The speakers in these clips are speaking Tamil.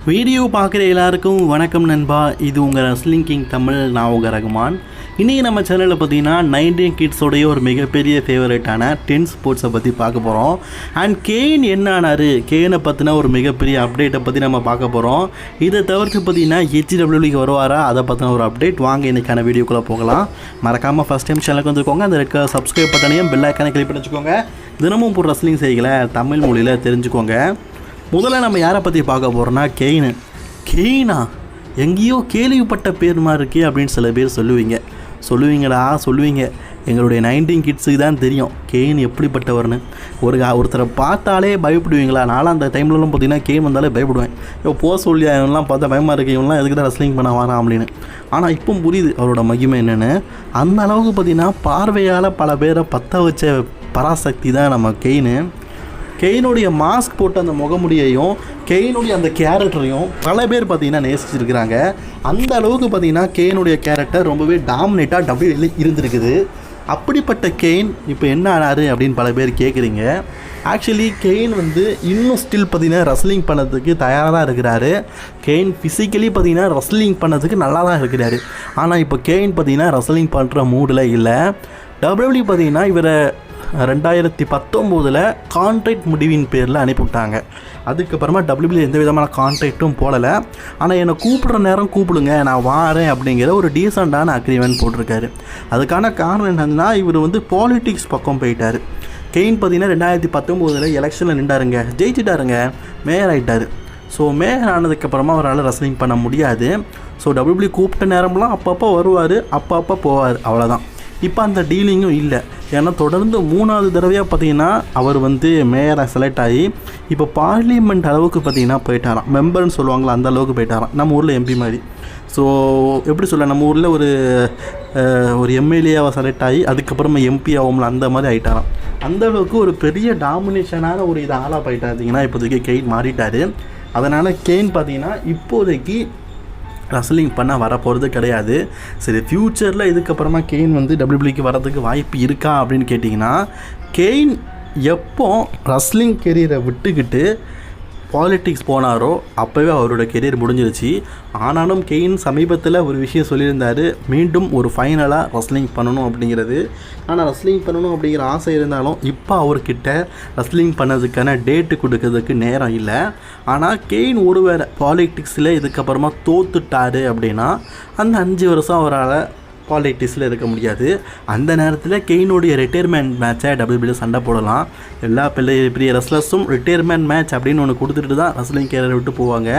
வீடியோ பார்க்குற எல்லாருக்கும் வணக்கம் நண்பா. இது உங்கள் ரெஸ்லிங் கிங் தமிழ். நான் உங்கள் ரகுமான். இன்றைக்கி நம்ம சேனலில் பார்த்தீங்கன்னா 19 கிட்ஸோடைய ஒரு மிகப்பெரிய ஃபேவரட்டான டென் ஸ்போர்ட்ஸை பற்றி பார்க்க போகிறோம். அண்ட் கேன் என்ன ஆனார், கேனை பற்றின ஒரு மிகப்பெரிய அப்டேட்டை பற்றி நம்ம பார்க்க போகிறோம். இதை தவிர்த்து பார்த்தீங்கன்னா HWWக்கு வருவாரா, அதை பற்றின ஒரு அப்டேட். வாங்க இன்றைக்கான வீடியோக்குள்ளே போகலாம். மறக்காமல் ஃபஸ்ட் டைம் சேனலுக்கு வந்துருக்கோங்க, அந்த ரெக்க சப்ஸ்கிரைப் பட்டனையும் பெல் ஐக்கானை கிளிக் பண்ணி வச்சுக்கோங்க. தினமும் ஒரு ரெஸ்லிங் செய்களை தமிழ் மொழியில் தெரிஞ்சுக்கோங்க. முதல்ல நம்ம யாரை பற்றி பார்க்க போகிறோன்னா கெயினா எங்கேயோ கேள்விப்பட்ட பேர் மாதிரி இருக்கே அப்படின்னு சில பேர் சொல்லுவீங்க. எங்களுடைய 19 கிட்ஸுக்கு தான் தெரியும் கெயின் எப்படிப்பட்டவர்னு. ஒருத்தரை பார்த்தாலே பயப்படுவீங்களா? நானும் அந்த டைம்லலாம் பார்த்தீங்கன்னா கெயின் வந்தாலே பயப்படுவேன். போக சொல்லி இவங்கெல்லாம் பார்த்தா பயமாக இருக்கு, இவங்கெல்லாம் எதுக்கு தான் ரெஸ்லிங் பண்ண வரான் அப்படின்னு. ஆனால் இப்போ புரியுது அவரோட மகிமை என்னென்னு. அந்த அளவுக்கு பார்த்தீங்கன்னா பார்வையால் பல பேரை பற்ற வச்ச பராசக்தி தான் நம்ம கெயினுடைய மாஸ்க் போட்டு அந்த முகமுடியையும் கெயினுடைய அந்த கேரக்டரையும் பல பேர் பார்த்திங்கன்னா நேசிச்சிருக்கிறாங்க. அந்த அளவுக்கு பார்த்திங்கன்னா கெயினுடைய கேரக்டர் ரொம்பவே டாமினேட்டாக டபிள்யூல இருந்திருக்குது. அப்படிப்பட்ட கெயின் இப்போ என்ன ஆனார் அப்படின்னு பல பேர் கேட்குறீங்க. ஆக்சுவலி கெயின் இன்னும் ஸ்டில் பார்த்திங்கன்னா ரெஸ்லிங் பண்ணதுக்கு தயாராக தான் இருக்கிறாரு. கெயின் ஃபிசிக்கலி பார்த்திங்கன்னா ரெஸ்லிங் பண்ணதுக்கு நல்லா தான் இருக்கிறாரு. ஆனால் இப்போ கெயின் பார்த்திங்கன்னா ரெஸ்லிங் பண்ணுற மூடில் இல்லை. டபிள்யூ பார்த்திங்கன்னா இவரை 2019 கான்ட்ராக்ட் முடிவின் பேரில் அனுப்பிவிட்டாங்க. அதுக்கப்புறமா டபிள்யூபிள்யூ எந்த விதமான கான்ட்ராக்ட்டும் போடலை. ஆனால் என்னை கூப்பிட்ற நேரம் கூப்பிடுங்க, நான் வாரேன் அப்படிங்கிற ஒரு டீசெண்டான அக்ரிமெண்ட் போட்டிருக்காரு. அதுக்கான காரணம் என்னன்னா, இவர் பாலிட்டிக்ஸ் பக்கம் போயிட்டார். கெயின் பார்த்திங்கன்னா 2019 எலெக்ஷனில் நின்றாருங்க, ஜெயிச்சிட்டாருங்க, மேயர் ஆகிட்டார். ஸோ மேயர் ஆனதுக்கப்புறமா அவரால் ரெஸ்லிங் பண்ண முடியாது. ஸோ டபிள்யூபிள்யூ கூப்பிட்ட நேரம்லாம் அப்பப்போ வருவார், அப்பப்போ போவார், அவ்வளோதான். இப்போ அந்த டீலிங்கும் இல்லை. ஏன்னா தொடர்ந்து 3வது தடவையாக பார்த்திங்கன்னா அவர் மேயராக செலக்ட் ஆகி இப்போ பார்லிமெண்ட் அளவுக்கு பார்த்திங்கன்னா போயிட்டாராம். மெம்பர்னு சொல்லுவாங்களா, அந்த அளவுக்கு போயிட்டாராம். நம்ம ஊரில் எம்பி மாதிரி. ஸோ எப்படி சொல்ல, நம்ம ஊரில் ஒரு எம்எல்ஏவை செலக்ட் ஆகி அதுக்கப்புறமா எம்பி ஆகும்ல, அந்த மாதிரி ஆகிட்டாராம். அந்த அளவுக்கு ஒரு பெரிய டாமினேஷனான ஒரு இது ஆளாக போயிட்டாருங்கன்னா இப்போதைக்கு கெயின் மாறிட்டார். அதனால் கெயின் பார்த்திங்கன்னா இப்போதைக்கு ரெஸ்லிங் பண்ண வரப்போகிறது கிடையாது. சரி, ஃப்யூச்சரில் இதுக்கப்புறமா கெயின் டபிள்யூபிள்யூக்கு வரதுக்கு வாய்ப்பு இருக்கா அப்படின்னு கேட்டிங்கன்னா, கெயின் எப்போ ரெஸ்லிங் கெரியரை விட்டுக்கிட்டு பாலிட்டிக்ஸ் போனாரோ அப்போவே அவரோட கெரியர் முடிஞ்சிருச்சு. ஆனாலும் கெயின் சமீபத்தில் ஒரு விஷயம் சொல்லியிருந்தார், மீண்டும் ஒரு ஃபைனலாக ரெஸ்லிங் பண்ணணும் அப்படிங்கிறது. ஆனால் ரெஸ்லிங் பண்ணணும் அப்படிங்கிற ஆசை இருந்தாலும் இப்போ அவர்கிட்ட ரெஸ்லிங் பண்ணதுக்கான டேட்டு கொடுக்கறதுக்கு நேரம் இல்லை. ஆனால் கெயின் ஒருவேளை பாலிட்டிக்ஸில் இதுக்கப்புறமா தோத்துட்டார் அப்படின்னா அந்த 5 வருஷம் அவரால் பாலிட்டிக்ஸில் இருக்க முடியாது. அந்த நேரத்தில் கெயினுடைய ரிட்டையர்மெண்ட் மேட்சை டபிள்யூபிள்யூ சண்டை போடலாம். எல்லா பெரிய ரெஸ்லர்ஸும் ரிட்டையர்மெண்ட் மேட்ச் அப்படின்னு ஒன்று கொடுத்துட்டு தான் ரெஸ்லிங் கேரியரை விட்டு போவாங்க.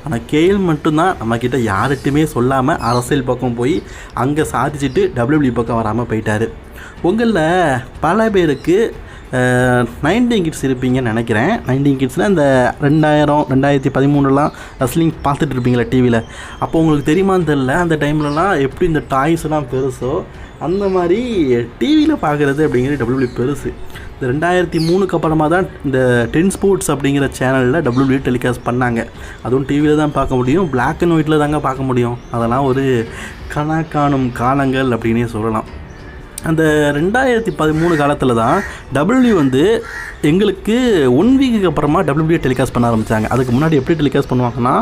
ஆனால் கெயின் மட்டும்தான் நம்மக்கிட்ட யார்கிட்டையுமே சொல்லாமல் அரசியல் பக்கம் போய் அங்கே சாதிச்சுட்டு டபிள்யூபிள்யூ பக்கம் வராமல் போயிட்டார். உங்களில் பல பேருக்கு 19 கிட்ஸ் இருப்பீங்கன்னு நினைக்கிறேன். 19 கிட்ஸ்னால் இந்த 2013 ரெஸ்லிங் பார்த்துட்டு இருப்பீங்களா டிவியில். அப்போ உங்களுக்கு தெரியுமான்னு தெரில, அந்த டைம்லலாம் எப்படி இந்த டாய்ஸ்லாம் பெருசோ அந்த மாதிரி டிவியில் பார்க்குறது அப்படிங்கிறது டபிள்யூபிள்யூ பெருசு. இந்த 2003க்கு அப்புறமா தான் இந்த டென் ஸ்போர்ட்ஸ் அப்படிங்கிற சேனலில் டபிள்யூபிள்யூ டெலிகாஸ்ட் பண்ணாங்க. அதுவும் டிவியில் தான் பார்க்க முடியும், பிளாக் அண்ட் ஒயிட்டில் தாங்க பார்க்க முடியும். அதெல்லாம் ஒரு காணும் காலங்கள் அப்படின்னே சொல்லலாம். அந்த 2013 காலத்தில் தான் டபிள்யூ எங்களுக்கு 1 வீக்குக்கு அப்புறமா டபிள்யூபிள்யூ டெலிகாஸ்ட் பண்ண ஆரம்பித்தாங்க. அதுக்கு முன்னாடி எப்படி டெலிகாஸ்ட் பண்ணுவாங்கன்னா,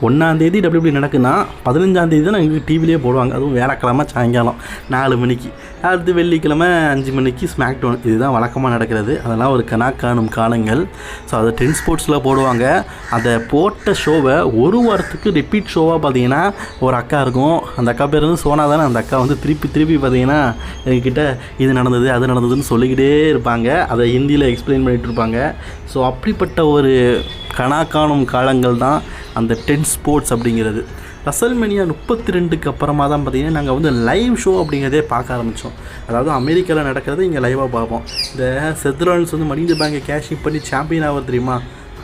1ஆம் தேதி டபிள்யூபிள்யூ நடக்குன்னா 15ஆம் தேதி தான் எங்களுக்கு டிவிலே போடுவாங்க. அதுவும் வேலைக்கிழமை சாயங்காலம் 4 மணிக்கு. அடுத்து வெள்ளிக்கிழமை 5 மணிக்கு ஸ்மாக் டவுன். இதுதான் வழக்கமாக நடக்கிறது. அதெல்லாம் ஒரு காணும் காலங்கள். ஸோ அதை டென் ஸ்போர்ட்ஸில் போடுவாங்க. அதை போட்ட ஷோவை ஒரு வாரத்துக்கு ரிப்பீட் ஷோவாக பார்த்தீங்கன்னா ஒரு அக்கா இருக்கும். அந்த அக்கா பேர் சோனா தானே. அந்த அக்கா திருப்பி பார்த்தீங்கன்னா எங்ககிட்ட இது நடந்தது அது நடந்ததுன்னு சொல்லிக்கிட்டே இருப்பாங்க. அதை ஹிந்தியில் எக்ஸ்பிளைன் பண்ணிகிட்டு இருப்பாங்க. ஸோ அப்படிப்பட்ட ஒரு காணும் காலங்கள் தான் அந்த டென் ஸ்போர்ட்ஸ் அப்படிங்கிறது. ரெசல்மேனியா 32க்கு அப்புறமா தான் பார்த்திங்கன்னா நாங்கள் லைவ் ஷோ அப்படிங்கிறதே பார்க்க ஆரம்பித்தோம். அதாவது அமெரிக்காவில் நடக்கிறது இங்கே லைவாக பார்ப்போம். இந்த செத் ராலின்ஸ் மணி இன் தி பேங்கை கேஷிங் பண்ணி சாம்பியன் ஆகிறது தெரியுமா,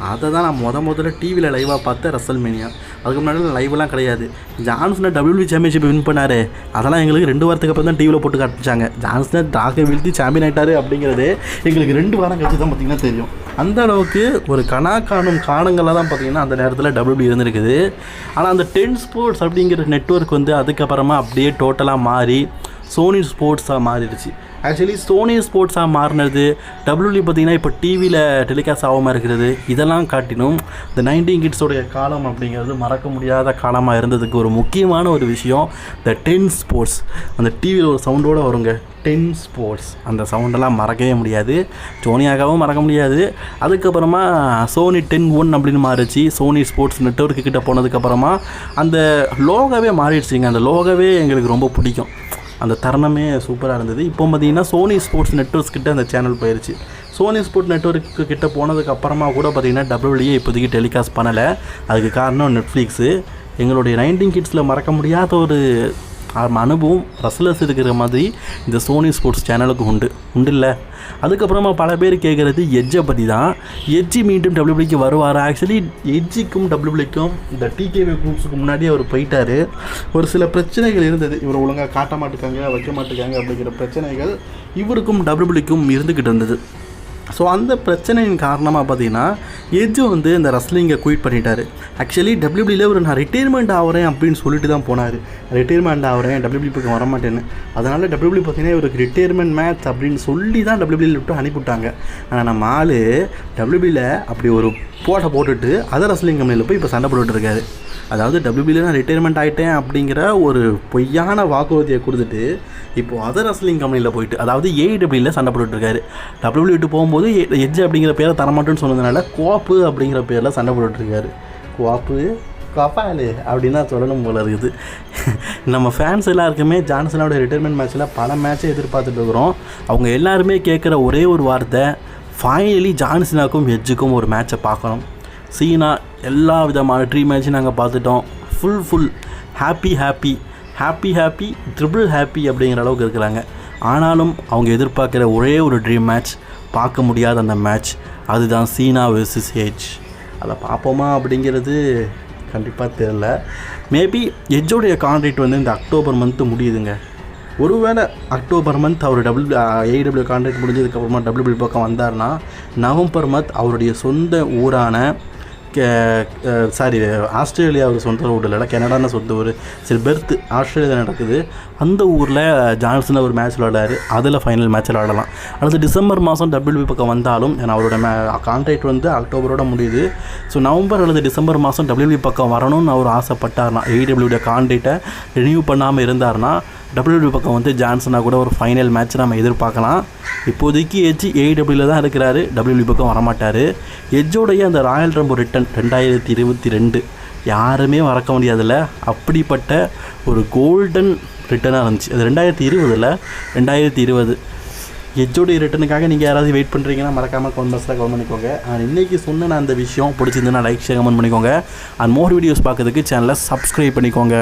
அதை தான் நான் முதல்ல டிவியில் லைவாக பார்த்தேன் ரெசல்மேனியா. அதுக்கு முன்னாடி லைவெலாம் கிடையாது. ஜான்சனை டபிள்யூபிள்யூ சாம்பியன்ஷிப் வின் பண்ணார். அதெல்லாம் எங்களுக்கு 2 வாரத்துக்கு அப்புறம் தான் டிவியில் போட்டு காட்டிச்சாங்க. ஜான்சனை டாக்கை வீழ்த்தி சாம்பியன் ஆகிட்டார் அப்படிங்கிறது எங்களுக்கு 2 வாரம் கழிச்சு தான் பார்த்திங்கன்னா தெரியும். அந்த அளவுக்கு ஒரு காணும் காலங்களாக தான் பார்த்திங்கன்னா அந்த நேரத்தில் டபிள்யூபிள்யூ இருந்திருக்குது. ஆனால் அந்த டென் ஸ்போர்ட்ஸ் அப்படிங்கிற நெட்வொர்க் அதுக்கப்புறமா அப்படியே டோட்டலாக மாறி சோனி ஸ்போர்ட்ஸாக மாறிடுச்சு. ஆக்சுவலி சோனி ஸ்போர்ட்ஸாக மாறினது டபிள்யூடபிள்யூ பார்த்திங்கன்னா இப்போ டிவியில் டெலிகாஸ்ட் ஆகாமல் இருக்கிறது இதெல்லாம் காட்டினும் இந்த 90 கிட்ஸோடைய காலம் அப்படிங்கிறது மறக்க முடியாத காலமாக இருந்ததுக்கு ஒரு முக்கியமான ஒரு விஷயம் இந்த 10 ஸ்போர்ட்ஸ். அந்த டிவியில் ஒரு சவுண்டோடு வருங்க 10 ஸ்போர்ட்ஸ், அந்த சவுண்டெல்லாம் மறக்கவே முடியாது. சோனியாகவும் மறக்க முடியாது. அதுக்கப்புறமா சோனி 10-1 அப்படின்னு மாறிச்சு. சோனி ஸ்போர்ட்ஸ் நெட்வொர்க்கு கிட்ட போனதுக்கப்புறமா அந்த லோகோவே மாறிடுச்சிங்க. அந்த லோகோவே எங்களுக்கு ரொம்ப பிடிக்கும். அந்த தருணமே சூப்பராக இருந்தது. இப்போ பார்த்திங்கன்னா சோனி ஸ்போர்ட்ஸ் நெட்வொர்க்ஸ் கிட்ட அந்த சேனல் போயிடுச்சு. சோனி ஸ்போர்ட்ஸ் நெட்வொர்க்கு கிட்ட போனதுக்கு அப்புறமா கூட பார்த்திங்கன்னா டபிள்யூடபிள்யூ இப்போதைக்கு டெலிகாஸ்ட் பண்ணலை. அதுக்கு காரணம் நெட்ஃப்ளிக்ஸு. எங்களுடைய 90 கிட்ஸில் மறக்க முடியாத ஒரு அனுபவம் ரசலர்ஸ் இருக்கிற மாதிரி இந்த சோனி ஸ்போர்ட்ஸ் சேனலுக்கு உண்டு இல்லை. அதுக்கப்புறமா பல பேர் கேட்குறது எட்ஜை பற்றி தான். எட்ஜி மீண்டும் டபிள்யூபிள்யூக்கு வருவார். ஆக்சுவலி எட்ஜிக்கும் டபிள்யூபிள்யூக்கும் இந்த டிகேவி குரூப்ஸுக்கு முன்னாடியே அவர் போயிட்டார். ஒரு சில பிரச்சனைகள் இருந்தது. இவர் ஒழுங்காக காட்ட மாட்டேங்காங்க, வைக்க மாட்டேங்காங்க அப்படிங்கிற பிரச்சனைகள் இவருக்கும் டபிள்யூபிள்யூக்கும் இருந்துக்கிட்டு இருந்தது. ஸோ அந்த பிரச்சனையின் காரணமாக பார்த்தீங்கன்னா எட்ஜு இந்த ரெஸ்லிங்கை குயிட் பண்ணிட்டார். ஆக்சுவலி டபிள்யூபிள்யூவில் நான் ரிட்டையர்மெண்ட் ஆகிறேன் அப்படின்னு சொல்லிட்டு தான் போனார். ரிட்டையர்மெண்ட் ஆகிறேன், டபிள்யூபிள்யூ பக்கம் வரமாட்டேன்னு. அதனால் டபிள்யூபிள்யூ பார்த்தீங்கன்னா இவருக்கு ரிட்டையர்மெண்ட் மேட்ச் அப்படின்னு சொல்லி தான் டபிள்யூபிள்யூ விட்டு அனுப்பிவிட்டாங்க. ஆனால் நம்ம ஆள் டபிள்யூபிள்யூவில் அப்படி ஒரு போட்டுட்டு அதர் ரெஸ்லிங் கம்பெனியில் போய் இப்போ சண்டை போட்டுட்டு இருக்காரு. அதாவது டபிள்யூபிள்யூவில் நான் ரிட்டையர்மெண்ட் ஆகிட்டேன் அப்படிங்கிற ஒரு பொய்யான வாக்குறுதியை கொடுத்துட்டு இப்போது அதர் ரெஸ்லிங் கம்பெனியில் போயிட்டு, அதாவது ஏஇடபிள்யூவில் சண்டை போட்டுட்ருக்காரு. டபிள்யூபிள்யூ விட்டு போகும்போது எட்ஜ் அப்படிங்கிற பேரை தரமாட்டேன்னு சொன்னதுனால கோப்பு அப்படிங்கிற பேரில் சண்டை போட்டுட்ருக்காரு. கப்பாலு அப்படின்னு தான் சொல்லணும் போல இருக்குது. நம்ம ஃபேன்ஸ் எல்லாருக்குமே ஜான்சனோட ரிட்டையர்மெண்ட் மேட்ச்சில் பல மேட்சை எதிர்பார்த்துட்டு இருக்கிறோம். அவங்க எல்லாருமே கேட்குற ஒரே ஒரு வார்த்தை, ஃபைனலி ஜான்சனாக்கும் எட்ஜுக்கும் ஒரு மேட்சை பார்க்கணும். சீனா எல்லா விதமான ட்ரீம் மேட்சும் நாங்கள் பார்த்துட்டோம். ஃபுல் ஹாப்பி ட்ரிபிள் ஹாப்பி அப்படிங்கிற அளவுக்கு இருக்கிறாங்க. ஆனாலும் அவங்க எதிர்பார்க்குற ஒரே ஒரு ட்ரீம் மேட்ச், பார்க்க முடியாத அந்த மேட்ச், அதுதான் சீனா வெர்சஸ் எட்ஜ். அதை பார்ப்போமா அப்படிங்கிறது கண்டிப்பாக தெரியல. மேபி எட்ஜோடைய கான்ட்ராக்ட் இந்த அக்டோபர் மந்த்து முடியுதுங்க. ஒருவேளை அக்டோபர் மந்த் அவர் ஏடபிள்யூ கான்ட்ராக்ட் முடிஞ்சதுக்கப்புறமா டபிள்யூபிள்யூ பக்கம் வந்தார்னா நவம்பர் மந்த் அவருடைய சொந்த ஊரான ஆஸ்திரேலியா ஒரு சொந்த ஊரில் இல்லை, கனடான்னு சொந்த ஊர், சரி பெர்த் ஆஸ்திரேலியா நடக்குது. அந்த ஊரில் ஜான்சன் ஒரு மேட்ச் விளையாடாரு. அதில் ஃபைனல் மேட்ச் விளையாடலாம். அடுத்து டிசம்பர் மாதம் டபிள்யூபிள்யூ பக்கம் வந்தாலும் ஏன்னா அவரோட கான்ட்ராக்ட் அக்டோபரோட முடியுது. ஸோ நவம்பர் அல்லது டிசம்பர் மாதம் டபிள்யூபிள்யூ பக்கம் வரணும்னு அவர் ஆசைப்பட்டார்னா, ஏடபிள்யூடைய கான்ட்ராக்டை ரினியூ பண்ணாமல் இருந்தார்னா டபிள்யூடபிள்யூ பக்கம் ஜான்சனாக கூட ஒரு ஃபைனல் மேட்ச் நம்ம எதிர்பார்க்கலாம். இப்போதைக்கு எட்ஜ் ஏடபிள்யூவில் தான் இருக்கிறாரு, டபிள்யூடபிள்யூ பக்கம் வரமாட்டார். எட்ஜோடைய அந்த ராயல் ரம்பிள் ரிட்டன் 2022 யாருமே மறக்க முடியாதுல்ல. அப்படிப்பட்ட ஒரு கோல்டன் ரிட்டனாக இருந்துச்சு. அது 2020 எட்ஜோடைய ரிட்டனுக்காக நீங்கள் யாராவது வெயிட் பண்ணுறீங்கன்னா மறக்காமல் கமெண்ட் பண்ணிக்கோங்க. இன்றைக்கி சொன்ன அந்த விஷயம் பிடிச்சிருந்தேன்னா லைக் ஷேர் கமெண்ட் பண்ணிக்கோங்க. அண்ட் மோர் வீடியோஸ் பார்க்கறதுக்கு சேனலை சப்ஸ்கிரைப் பண்ணிக்கோங்க.